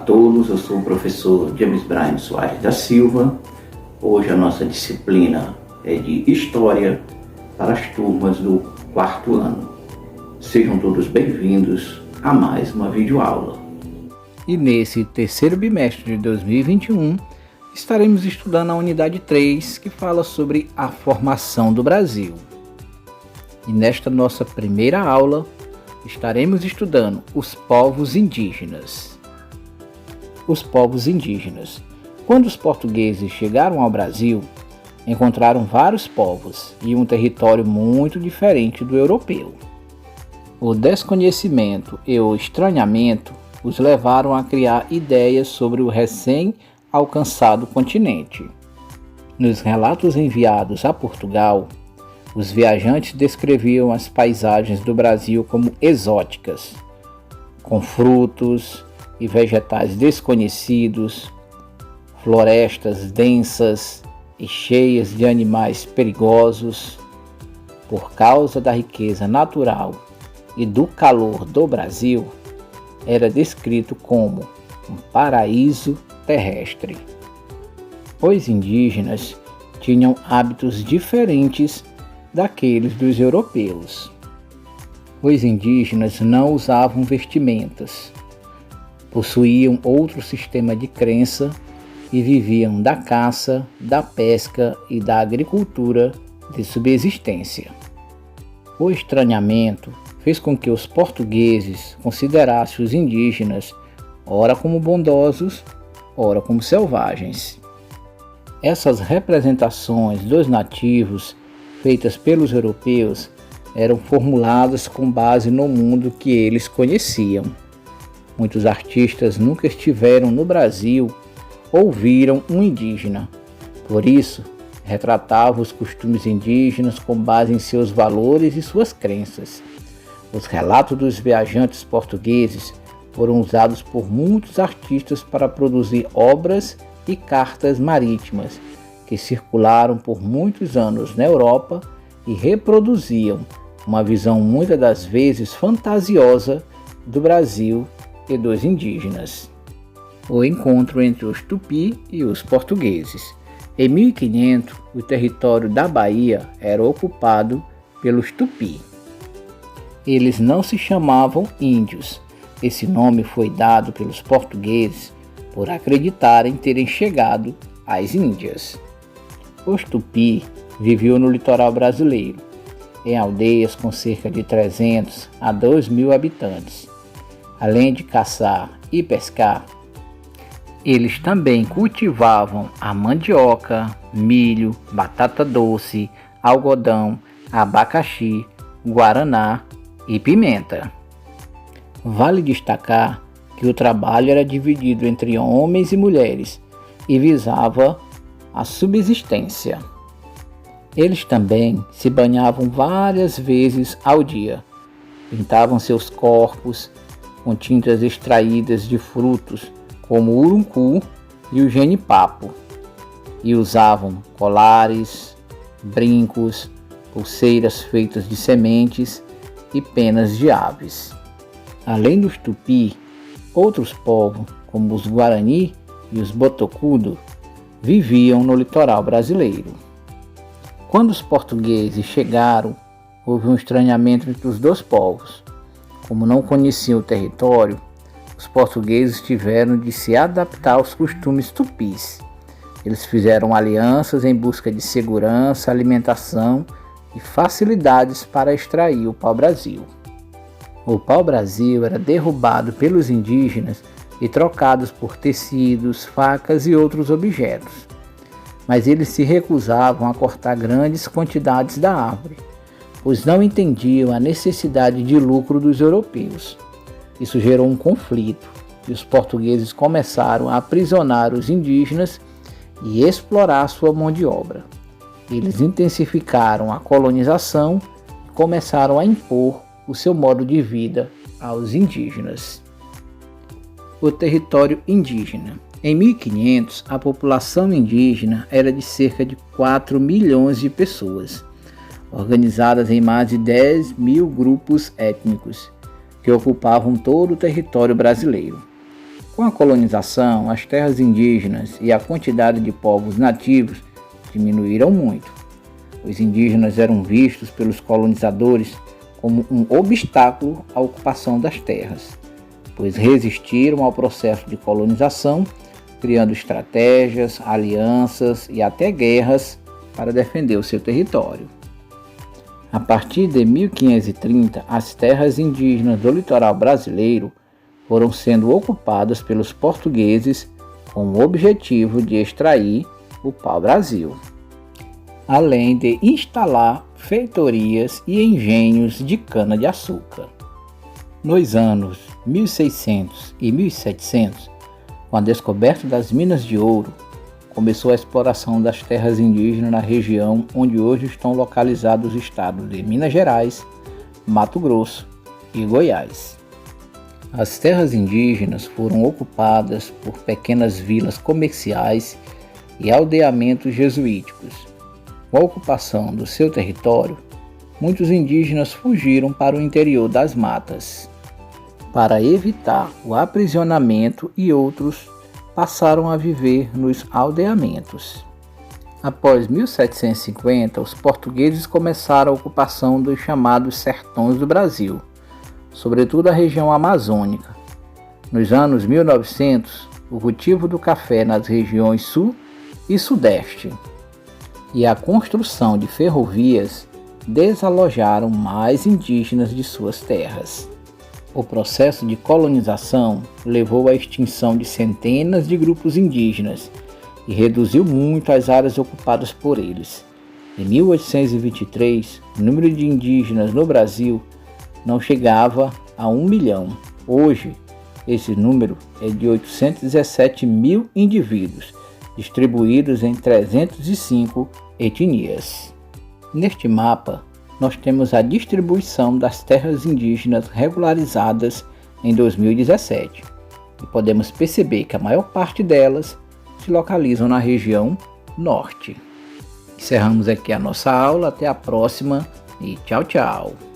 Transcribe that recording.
todos, eu sou o professor James Brian Soares da Silva. Hoje a nossa disciplina é de História para as turmas do 4º ano. Sejam todos bem-vindos a mais uma videoaula. E nesse terceiro bimestre de 2021, estaremos estudando a unidade 3, que fala sobre a formação do Brasil. E nesta nossa primeira aula, estaremos estudando os povos indígenas. Os povos indígenas. Quando os portugueses chegaram ao Brasil, encontraram vários povos e um território muito diferente do europeu. O desconhecimento e o estranhamento os levaram a criar ideias sobre o recém-alcançado continente. Nos relatos enviados a Portugal, os viajantes descreviam as paisagens do Brasil como exóticas, com frutos e vegetais desconhecidos, florestas densas e cheias de animais perigosos. Por causa da riqueza natural e do calor do Brasil, era descrito como um paraíso terrestre. Os indígenas tinham hábitos diferentes daqueles dos europeus. Os indígenas não usavam vestimentas, possuíam outro sistema de crença e viviam da caça, da pesca e da agricultura de subsistência. O estranhamento fez com que os portugueses considerassem os indígenas ora como bondosos, ora como selvagens. Essas representações dos nativos feitas pelos europeus eram formuladas com base no mundo que eles conheciam. Muitos artistas nunca estiveram no Brasil ou viram um indígena. Por isso, retratavam os costumes indígenas com base em seus valores e suas crenças. Os relatos dos viajantes portugueses foram usados por muitos artistas para produzir obras e cartas marítimas que circularam por muitos anos na Europa e reproduziam uma visão muitas das vezes fantasiosa do Brasil e dos indígenas. O encontro entre os Tupi e os portugueses. Em 1500, o território da Bahia era ocupado pelos Tupi. Eles não se chamavam índios. Esse nome foi dado pelos portugueses por acreditarem terem chegado às Índias. Os Tupi viviam no litoral brasileiro, em aldeias com cerca de 300 a 2.000 habitantes. Além de caçar e pescar, eles também cultivavam a mandioca, milho, batata doce, algodão, abacaxi, guaraná e pimenta. Vale destacar que o trabalho era dividido entre homens e mulheres e visava a subsistência. Eles também se banhavam várias vezes ao dia, pintavam seus corpos com tintas extraídas de frutos como o uruncu e o genipapo, e usavam colares, brincos, pulseiras feitas de sementes e penas de aves. Além dos Tupi, outros povos, como os Guarani e os Botocudo, viviam no litoral brasileiro. Quando os portugueses chegaram, houve um estranhamento entre os dois povos. Como não conheciam o território, os portugueses tiveram de se adaptar aos costumes tupis. Eles fizeram alianças em busca de segurança, alimentação e facilidades para extrair o pau-brasil. O pau-brasil era derrubado pelos indígenas e trocados por tecidos, facas e outros objetos. Mas eles se recusavam a cortar grandes quantidades da árvore, pois não entendiam a necessidade de lucro dos europeus. Isso gerou um conflito e os portugueses começaram a aprisionar os indígenas e explorar sua mão de obra. Eles intensificaram a colonização e começaram a impor o seu modo de vida aos indígenas. O território indígena. Em 1500, a população indígena era de cerca de 4 milhões de pessoas, organizadas em mais de 10.000 grupos étnicos, que ocupavam todo o território brasileiro. Com a colonização, as terras indígenas e a quantidade de povos nativos diminuíram muito. Os indígenas eram vistos pelos colonizadores como um obstáculo à ocupação das terras, pois resistiram ao processo de colonização, criando estratégias, alianças e até guerras para defender o seu território. A partir de 1530, as terras indígenas do litoral brasileiro foram sendo ocupadas pelos portugueses com o objetivo de extrair o pau-brasil, além de instalar feitorias e engenhos de cana-de-açúcar. Nos anos 1600 e 1700, com a descoberta das minas de ouro, começou a exploração das terras indígenas na região onde hoje estão localizados os estados de Minas Gerais, Mato Grosso e Goiás. As terras indígenas foram ocupadas por pequenas vilas comerciais e aldeamentos jesuíticos. Com a ocupação do seu território, muitos indígenas fugiram para o interior das matas, para evitar o aprisionamento, e outros passaram a viver nos aldeamentos. Após 1750, os portugueses começaram a ocupação dos chamados sertões do Brasil, sobretudo a região amazônica. Nos anos 1900, o cultivo do café nas regiões sul e sudeste e a construção de ferrovias desalojaram mais indígenas de suas terras. O processo de colonização levou à extinção de centenas de grupos indígenas e reduziu muito as áreas ocupadas por eles. Em 1823, o número de indígenas no Brasil não chegava a 1 milhão. Hoje, esse número é de 817 mil indivíduos, distribuídos em 305 etnias. Neste mapa, nós temos a distribuição das terras indígenas regularizadas em 2017 e podemos perceber que a maior parte delas se localizam na região norte. Encerramos aqui a nossa aula, até a próxima e tchau, tchau!